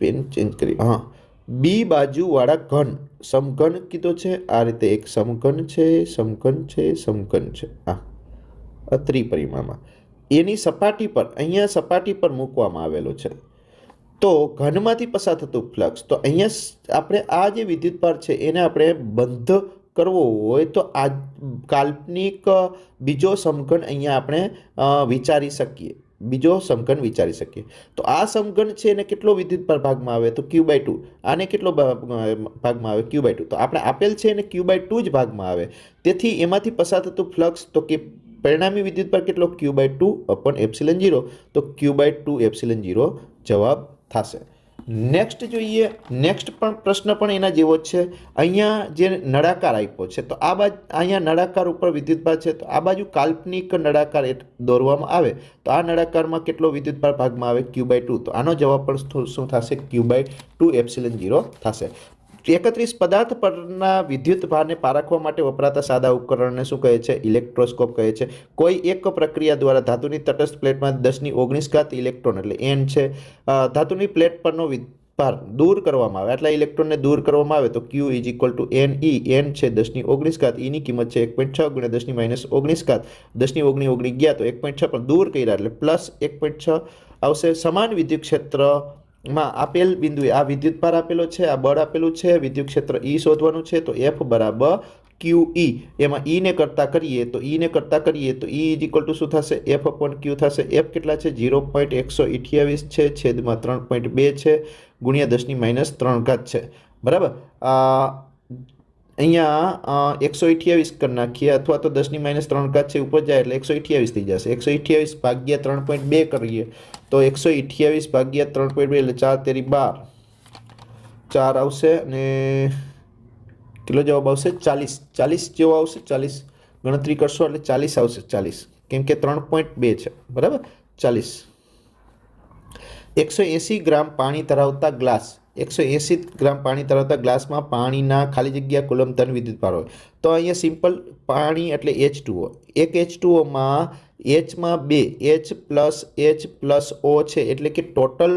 પેન ચેન્જ કરી, હા, બી બાજુવાળા ઘન સમઘન કીધો છે. આ રીતે એક સમઘન છે, આ ત્રિપરિમાણમાં એની સપાટી પર, અહીંયા સપાટી પર મૂકવામાં આવેલો છે. તો ઘનમાંથી પસાર થતું ફ્લક્સ, તો અહીંયા આપણે આ જે વિદ્યુતભાર છે એને આપણે બંધ કરવો હોય તો આ કાલ્પનિક બીજો સમઘન અહીંયા આપણે વિચારી શકીએ, તો આ સમઘન છે એને કેટલો વિદ્યુતભાર ભાગમાં આવે, તો Q/2. આને કેટલો ભાગમાં આવે, Q/2. તો આપણે આપેલ છે એને Q/2 જ ભાગમાં આવે, તેથી એમાંથી પસાર થતું ફ્લક્સ, તો કે પરિણામી વિદ્યુતભાર કેટલો, Q/2 અપોન એપ્સિલન 0, તો Q/2 એપ્સિલન 0 જવાબ થશે. નેક્સ્ટ જોઈએ, નેક્સ્ટ પણ પ્રશ્ન પણ એના જેવો જ છે. અહીંયા જે નળાકાર આપ્યો છે, તો આ બાજુ અહીંયા નળાકાર ઉપર વિદ્યુતભાર છે, તો આ બાજુ કાલ્પનિક નળાકાર દોરવામાં આવે, તો આ નળાકારમાં કેટલો વિદ્યુતભાર ભાગમાં આવે, Q/2. તો આનો જવાબ પણ શું થશે, Q/2 એપ્સિલન 0 થશે. 31 પદાર્થ પરના વિદ્યુત ભારને પારખવા માટે વપરાતા સાદા ઉપકરણને શું કહે છે? ઇલેક્ટ્રોસ્કોપ કહે છે. કોઈ એક પ્રક્રિયા દ્વારા ધાતુની તટસ્થ પ્લેટમાં 10⁹ ઇલેક્ટ્રોન એટલે n છે ધાતુની પ્લેટ પરનો ભાર દૂર કરવામાં આવે, આટલા ઇલેક્ટ્રોનને દૂર કરવામાં આવે તો Q = Ne, n છે 10⁹, e ની કિંમત છે 1.6 × 10⁻19, 10⁻19 ગયા તો 1.6 પણ દૂર કર્યા એટલે પ્લસ 1.6 આવશે. સમાન વિદ્યુત ક્ષેત્રમાં આપેલ બિંદુએ આ વિદ્યુત ભાર આપેલો છે, આ બળ આપેલું છે, વિદ્યુત ક્ષેત્ર E શોધવાનું છે તો F બરાબર QE. એમાં E ને કરતા કરીએ તો E શું થશે? F/Q થશે. F કેટલા છે? 0.128 છે છેદમાં 3.2 છે ગુણ્યા 10⁻³ છે. બરાબર. અહીંયા 128 કરી નાખીએ અથવા તો 10⁻³ છે ઉપર જાય એટલે 128 થઈ જશે. 128 ભાગ્યા 3.2 કરીએ તો 128 ભાગ્યા 3.2 એટલે 4 તેરી 12 4 આવશે અને કેટલો જવાબ આવશે? 40. 40 જેવો આવશે. 40 ગણતરી કરશો એટલે 40 આવશે. 40 કેમ કે 3.2 છે. બરાબર. 40. 180 ગ્રામ પાણી ધરાવતા ગ્લાસ 180 ગ્રામ પાણી ધરાવતા ગ્લાસમાં પાણીના ખાલી જગ્યા કુલમ ધન વિદ્યુતભાર હોય તો અહીંયા સિમ્પલ પાણી એટલે H2O. એક H2Oમાં Hમાં 2 H+O છે એટલે કે ટોટલ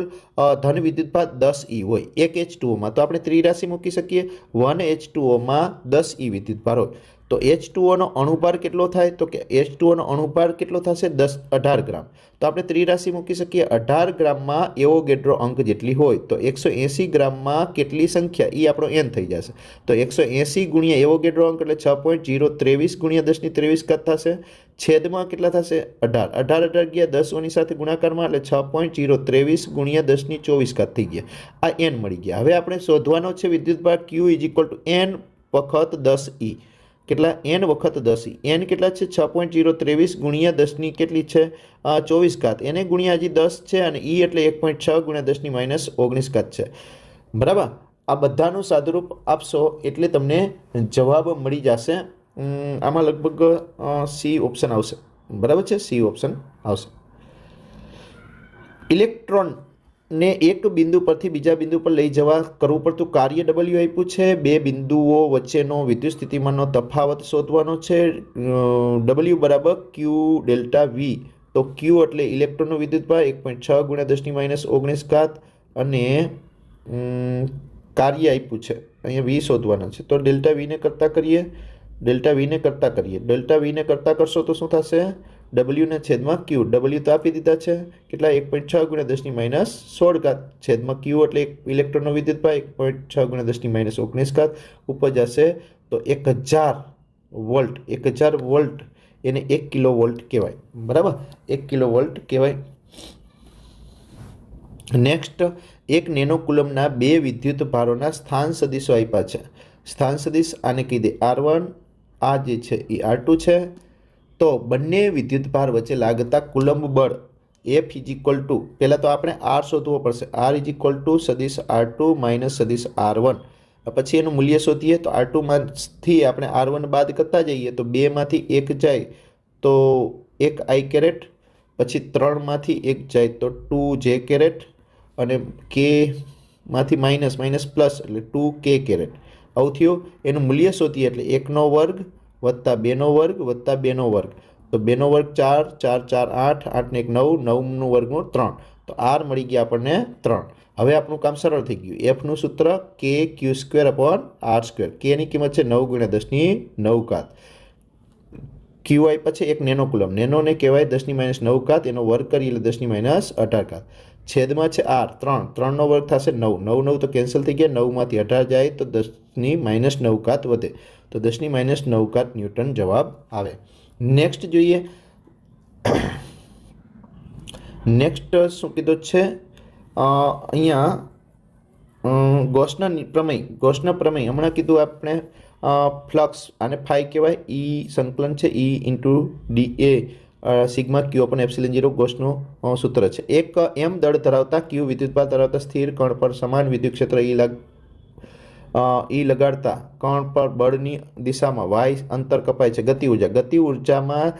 ધન વિદ્યુતભાર 10E હોય એક H2Oમાં. તો આપણે ત્રિરાશિ મૂકી શકીએ. 1 H2Oમાં 10E વિદ્યુતભાર હોય તો H2Oનો અણુભાર કેટલો થાય? તો કે H2Oનો અણુભાર કેટલો થશે? 18 ગ્રામ. તો આપણે ત્રિરાશિ મૂકી શકીએ. 18 ગ્રામમાં એવોગેડ્રો અંક જેટલી હોય તો 180 ગ્રામમાં કેટલી સંખ્યા? એ આપણો n થઈ જશે. તો 180 ગુણ્યા એવોગેડ્રો અંક એટલે 6.023 ગુણ્યા 10⁻23 થશે. છેદમાં કેટલા થશે? 18. 18 ગયા 10 ઓની સાથે ગુણાકારમાં એટલે 6.023 ગુણ્યા 10⁻24 થઈ ગયા. આ n મળી ગયા. હવે આપણે શોધવાનો છે વિદ્યુતભાર Q = n વખત 10E. કેટલા? n વખત 10E. n કેટલા છે? 6.023 ગુણ્યા 10ની કેટલી છે? 24 એને ગુણ્યા હજી 10 છે અને E એટલે 1.6 ગુણ્યા 10⁻19 છે. બરાબર. આ બધાનું સાદુરૂપ આપશો એટલે તમને જવાબ મળી જશે. આમાં લગભગ C ઓપ્શન આવશે. બરાબર છે. C ઓપ્શન આવશે. ઇલેક્ટ્રોન ને એક બિંદુ પરથી બીજા બિંદુ પર લઈ જવા કરવું પડતું કાર્ય W આપ્યું છે. બે બિંદુઓ વચ્ચેનો વિદ્યુત સ્થિતિમાનનો તફાવત શોધવાનો છે. W બરાબર Q ∆V. તો Q એટલે ઇલેક્ટ્રોનનો વિદ્યુતભાર 1.6 ગુણ્યા 10⁻19 અને કાર્ય આપ્યું છે અહીંયા V શોધવાના છે. તો ∆V ને કરતા કરીએ. ∆V ને કરતા કરશો તો શું થશે? W ને છેદમાં Q. W તો આપી દીધા છે. કેટલા? 1.6 ગુણ્યા 10⁻16 છેદમાં Q એટલે ઇલેક્ટ્રોનનો વિદ્યુતભાર 1.6 ગુણ્યા 10⁻19 ઉપર જશે તો 1000 વોલ્ટ. 1000 વોલ્ટ એને 1 કિલોવોલ્ટ કહેવાય. બરાબર. 1 કિલોવોલ્ટ કહેવાય. નેક્સ્ટ, એક નેનો કુલમના બે વિદ્યુત ભારોના સ્થાન સદિશો આપ્યા છે. સ્થાન સદિશ આને કહી દે R1, આ જે છે એ R2 છે. તો બંને વિદ્યુત ભાર વચ્ચે લાગતા કુલંબ બળ F = પહેલાં તો આપણે R શોધવો પડશે. R = સદિશ R2 - સદિશ R1. પછી એનું મૂલ્ય શોધીએ તો R2માંથી આપણે R1 બાદ કરતા જઈએ તો 2માંથી 1 જાય તો 1 I કેરેટ, પછી 3માંથી 1 જાય તો 2 J કેરેટ અને Kમાંથી માઇનસ પ્લસ એટલે 2 K કેરેટ. આવું થયું. એનું મૂલ્ય શોધીએ એટલે 1નો વર્ગ વત્તા 2નો વર્ગ વત્તા 2નો વર્ગ. તો 2નો વર્ગ 4, 4, 4, 8, 8 ને 1 9, 9નું વર્ગમૂળ 3. તો R મળી ગયા આપણને 3. હવે આપણું કામ સરળ થઈ ગયું. Fનું સૂત્ર KQ²/R². K ની કિંમત છે 9 ગુણ્યા 10⁹. Q આપ્યા છે એક નેનો કુલમ. નેનોને કહેવાય 10⁻9, એનો વર્ગ કરી એટલે 10⁻18. છેદમાં છે R 3, 3નો વર્ગ થશે 9, 9 9 તો કેન્સલ થઈ ગયા. 9માંથી 18 જાય તો 10⁻9 વધે તો 10⁻9 ન્યૂટન જવાબ આવે. નેક્સ્ટ જોઈએ. નેક્સ્ટ શું કીધું છે અહીંયા ગોસના પ્રમેય હમણાં કીધું આપણે. ફ્લક્સ આને ફાઈ કહેવાય. E સંકલન છે E × dA સિગ્મા Q/ε0 ગોસનું સૂત્ર છે. એક m દળ ધરાવતા Q વિદ્યુતભાર ધરાવતા સ્થિર કણ પર સમાન વિદ્યુત ક્ષેત્ર E લગાડતા કણ પર બળની દિશામાં y અંતર કપાય છે. ગતિ ઉર્જામાં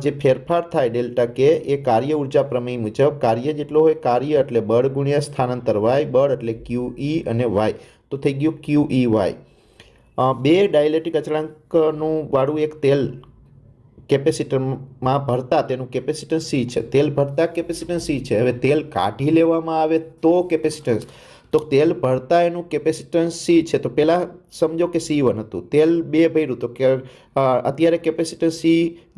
જે ફેરફાર થાય ∆K એ કાર્ય ઉર્જા પ્રમેય મુજબ કાર્ય જેટલો હોય. કાર્ય એટલે બળ ગુણ્યા સ્થાનાંતર y, બળ એટલે QE અને y. તો થઈ ગયું QEY. બે ડાયલેક્ટ્રિક અચળાંકનું વાળું એક તેલ કેપેસિટરમાં ભરતા તેનું કેપેસિટન્સ C છે. તેલ ભરતા કેપેસિટન્સ C છે. હવે તેલ કાઢી લેવામાં આવે તો કેપેસિટન્સ, તો તેલ ભરતા એનું કેપેસિટન્સ C છે. તો પહેલાં સમજો કે C1 હતું, તેલ 2 ભર્યું તો કે અત્યારે કેપેસિટન્સ C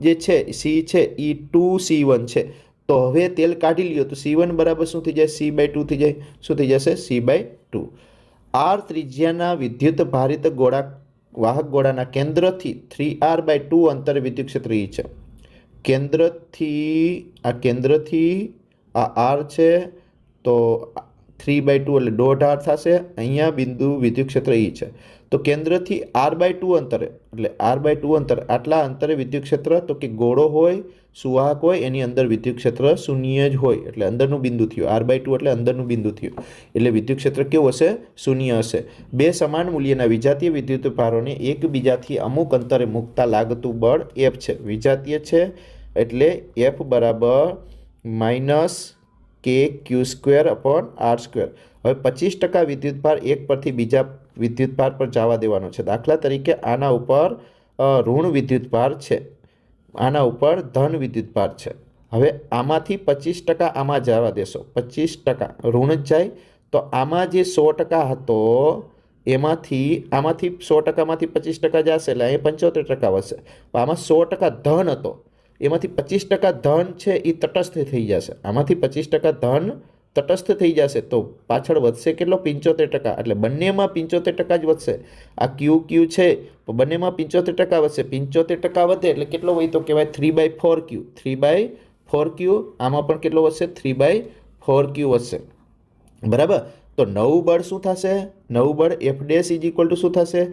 જે છે C છે એ 2C1 છે. તો હવે તેલ કાઢી લ્યો તો C1 બરાબર શું થઈ જાય? C/2 થઈ જાય. શું થઈ જશે? C/2. R ત્રિજ્યાના વિદ્યુત ભારિત ગોળા વાહક ગોળાના કેન્દ્રથી 3R/2 અંતરે વિદ્યુત ક્ષેત્ર E છે. કેન્દ્રથી આ R છે તો 3/2 એટલે દોઢ R થશે. અહીંયા બિંદુ વિદ્યુત ક્ષેત્ર E છે. તો કેન્દ્રથી R/2 અંતરે એટલે R/2 અંતર, આટલા અંતરે વિદ્યુત ક્ષેત્ર, તો કે ગોળો હોય, સુવાહક હોય, એની અંદર વિદ્યુત ક્ષેત્ર શૂન્ય જ હોય એટલે અંદરનું બિંદુ થયું. R/2 એટલે અંદરનું બિંદુ થયું એટલે વિદ્યુત ક્ષેત્ર કેવું હશે? શૂન્ય હશે. બે સમાન મૂલ્યના વિજાતીય વિદ્યુત ભારોને એકબીજાથી અમુક અંતરે મૂકતા લાગતું બળ F છે. વિજાતીય છે એટલે F બરાબર -KQ²/R². હવે 25% વિદ્યુતભાર એક પરથી બીજા વિદ્યુતભાર પર જવા દેવાનો છે. દાખલા તરીકે આના ઉપર ઋણ વિદ્યુતભાર છે, આના ઉપર ધન વિદ્યુતભાર છે. હવે આમાંથી 25% આમાં જવા દેશો, 25% ઋણ જ જાય. તો આમાં જે 100% હતો એમાંથી 100%માંથી 25% જશે એટલે અહીં 75% વધશે. આમાં 100% ધન હતો એમાંથી 25% ધન છે એ તટસ્થ થઈ જશે. આમાંથી 25% ધન તટસ્થ થઈ જશે તો પાછળ વધશે કેટલો? 75%. એટલે બંનેમાં 75% જ વધશે. આ QQ છે તો બંનેમાં 75% વધશે. 75% વધે એટલે કેટલો હોય? તો કહેવાય 3/4Q. 3/4Q. આમાં પણ કેટલો વધશે? 3/4Q વધશે. બરાબર. તો નવું બળ શું થશે? નવું બળ F' શું થશે?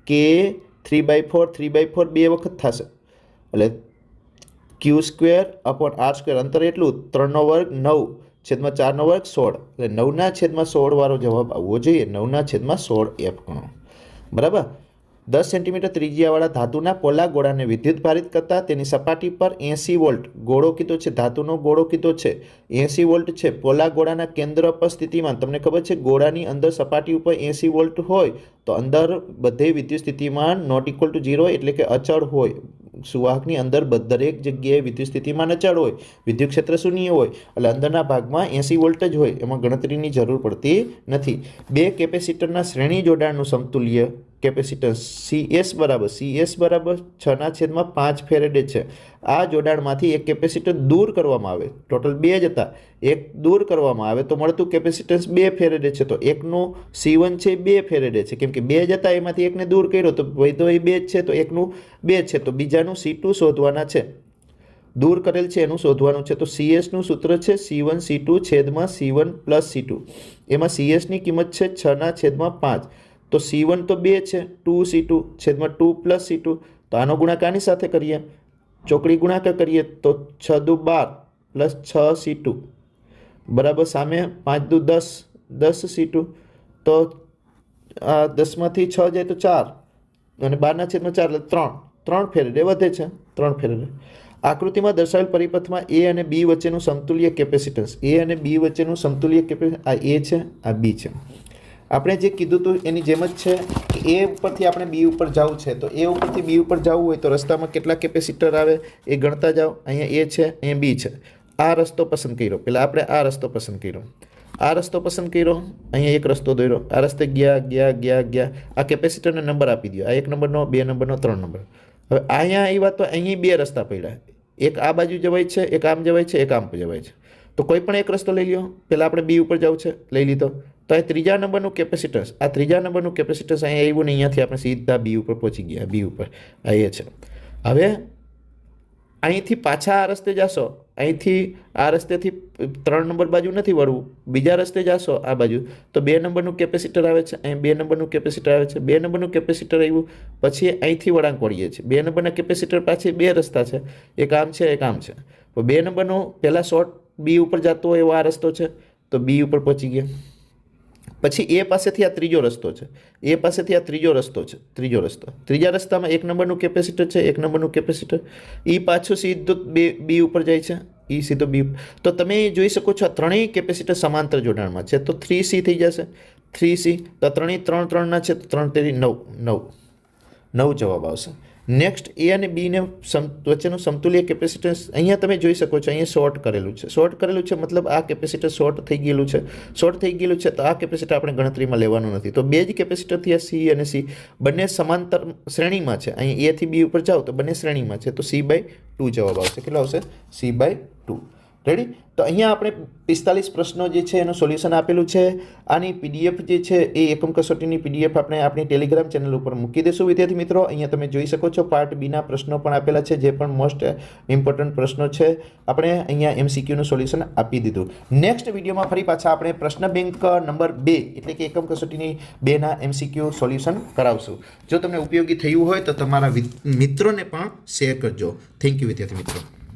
કે 3/4 બે વખત થશે એટલે Q²/R². અંતર એટલું 3/2 9/4 16 એટલે 9/16 વાળો જવાબ આવવો જોઈએ. 9/16 F ગણો. બરાબર. 10 સેન્ટીમીટર ત્રિજ્યાવાળા ધાતુના પોલા ગોળાને વિદ્યુત ભારિત કરતા તેની સપાટી પર 80 વોલ્ટ ગોળો કીધો છે, ધાતુનો ગોળો કીધો છે, 80 વોલ્ટ છે. પોલા ગોળાના કેન્દ્ર પર સ્થિતિમાન, તમને ખબર છે ગોળાની અંદર સપાટી ઉપર 80 વોલ્ટ હોય તો અંદર બધે વિદ્યુત સ્થિતિમાન ≠0 એટલે કે અચળ હોય. સુવાહકની અંદર દરેક જગ્યાએ વિદ્યુત સ્થિતિમાન અચળ હોય, વિદ્યુત ક્ષેત્ર શૂન્ય હોય એટલે અંદરના ભાગમાં 80 વોલ્ટ જ હોય, એમાં ગણતરીની જરૂર પડતી નથી. બે કેપેસિટરના શ્રેણી જોડાણનું સમતુલ્ય કેપેસિટન્સ CS બરાબર 6/5 ફેરેડે છે. આ જોડાણમાંથી એક કેપેસિટર દૂર કરવામાં આવે, ટોટલ 2 જ હતા, એક દૂર કરવામાં આવે તો મળતું કેપેસિટન્સ 2 ફેરેડે છે. તો એકનું C1 છે 2 ફેરેડે છે, કેમ કે 2 જ હતા એમાંથી એકને દૂર કર્યો તો વૈધો એ 2 જ છે, તો એકનું 2 છે. તો બીજાનું C2 શોધવાના છે, દૂર કરેલ છે એનું શોધવાનું છે. તો CSનું સૂત્ર છે C1 C2 છેદમાં C1 પ્લસ C2. એમાં CSની કિંમત છે 6/5. તો C1 તો 2 છે, 2C2 છેદમાં 2 પ્લસ C2. તો આનો ગુણાકાર આની સાથે કરીએ, ચોકડી ગુણાકાર કરીએ તો 6 × 12 પ્લસ 6C2 બરાબર સામે 5 × 10 10C2. તો 10માંથી 6 જાય તો 4 અને 12/4 એટલે 3 ફેરેડે વધે છે, 3 ફેરેડે. આકૃતિમાં દર્શાવેલ પરિપથમાં A અને B વચ્ચેનું સમતુલ્ય કેપેસિટન્સ, A અને B વચ્ચેનું સમતુલ્ય કેપેસિટન્સ આ A છે, આ B છે. આપણે જે કીધું હતું એની જેમ જ છે કે A ઉપરથી આપણે B ઉપર જવું છે, તો A ઉપરથી B ઉપર જવું હોય તો રસ્તામાં કેટલા કેપેસિટર આવે એ ગણતા જાઓ. અહીંયા A છે, અહીંયા B છે. આ રસ્તો પસંદ કર્યો, પહેલાં આપણે આ રસ્તો પસંદ કર્યો, આ રસ્તો પસંદ કર્યો, અહીંયા એક રસ્તો દોર્યો, આ રસ્તે ગયા. આ કેપેસિટરને નંબર આપી દો, આ 1 નંબરનો, 2 નંબરનો, 3 નંબર. હવે અહીંયા આવ્યા તો અહીં 2 રસ્તા પડ્યા, એક આ બાજુ જવાય છે, એક આમ જવાય છે, એક આમ જવાય છે. તો કોઈ પણ એક રસ્તો લઈ લ્યો. પહેલાં આપણે B ઉપર જવું છે, લઈ લીધો. તો અહીં 3જા નંબરનું કેપેસિટન્સ, આ 3જા નંબરનું કેપેસિટન્સ અહીંયા આવ્યું ને અહીંયાથી આપણે સીધા B ઉપર પહોંચી ગયા. B ઉપર આ એ છે. હવે અહીંથી પાછા આ રસ્તે જશો, અહીંથી આ રસ્તેથી 3 નંબર બાજુ નથી વળવું, બીજા રસ્તે જશો આ બાજુ તો 2 નંબરનું કેપેસિટર આવે છે, અહીં 2 નંબરનું કેપેસિટર આવે છે. 2 નંબરનું કેપેસિટર આવ્યું પછી અહીંથી વળાંક વળીએ છીએ. 2 નંબરના કેપેસિટર પાછી 2 રસ્તા છે, એક આમ છે, એક આમ છે. તો 2 નંબરનું પહેલાં શોર્ટ B ઉપર જતો હોય એવો આ રસ્તો છે, તો B ઉપર પહોંચી ગયા. પછી A પાસેથી આ ત્રીજો રસ્તો છે, A પાસેથી આ ત્રીજો રસ્તો છે, ત્રીજો રસ્તો. ત્રીજા રસ્તામાં 1 નંબરનું કેપેસિટર છે, 1 નંબરનું કેપેસિટર. એ પાછું સીધું B ઉપર જાય છે, એ સીધો B. તો તમે જોઈ શકો છો આ ત્રણેય કેપેસિટર સમાંતર જોડાણમાં છે, તો 3C થઈ જશે. 3C તો ત્રણેય ત્રણ ત્રણના છે તો 3 તેરી 9 જવાબ આવશે. નેક્સ્ટ એ અને બીને વચ્ચેનું સમતુલ્ય કેપેસિટન્સ અહીંયા તમે જોઈ શકો છો, અહીંયા શોર્ટ કરેલું છે મતલબ આ કેપેસિટર શોર્ટ થઈ ગયેલું છે તો આ કેપેસિટર આપણે ગણતરીમાં લેવાનું નથી. તો બે જ કેપેસિટર થયા C અને C, બંને સમાંતર શ્રેણીમાં છે. અહીં A થી B ઉપર જાઓ તો બંને શ્રેણીમાં છે તો C/2 જવાબ આવશે. કેટલો આવશે? C/2. રેડી? તો અહીંયા આપણે 45 પ્રશ્નો જે છે એનું સોલ્યુશન આપેલું છે. આની PDF જે છે એ એકમ કસોટીની PDF આપણે આપણી ટેલિગ્રામ ચેનલ ઉપર મૂકી દઈશું વિદ્યાર્થી મિત્રો. અહીંયા તમે જોઈ શકો છો પાર્ટ બીના પ્રશ્નો પણ આપેલા છે, જે પણ મોસ્ટ ઇમ્પોર્ટન્ટ પ્રશ્નો છે. આપણે અહીંયા MCQનું સોલ્યુશન આપી દીધું. નેક્સ્ટ વિડીયોમાં ફરી પાછા આપણે પ્રશ્ન બેંક નંબર 2 એટલે કે એકમ કસોટીની 2ના MCQ સોલ્યુશન કરાવશું. જો તમને ઉપયોગી થયું હોય તો તમારા મિત્રોને પણ શેર કરજો. થેન્ક યુ વિદ્યાર્થી મિત્રો.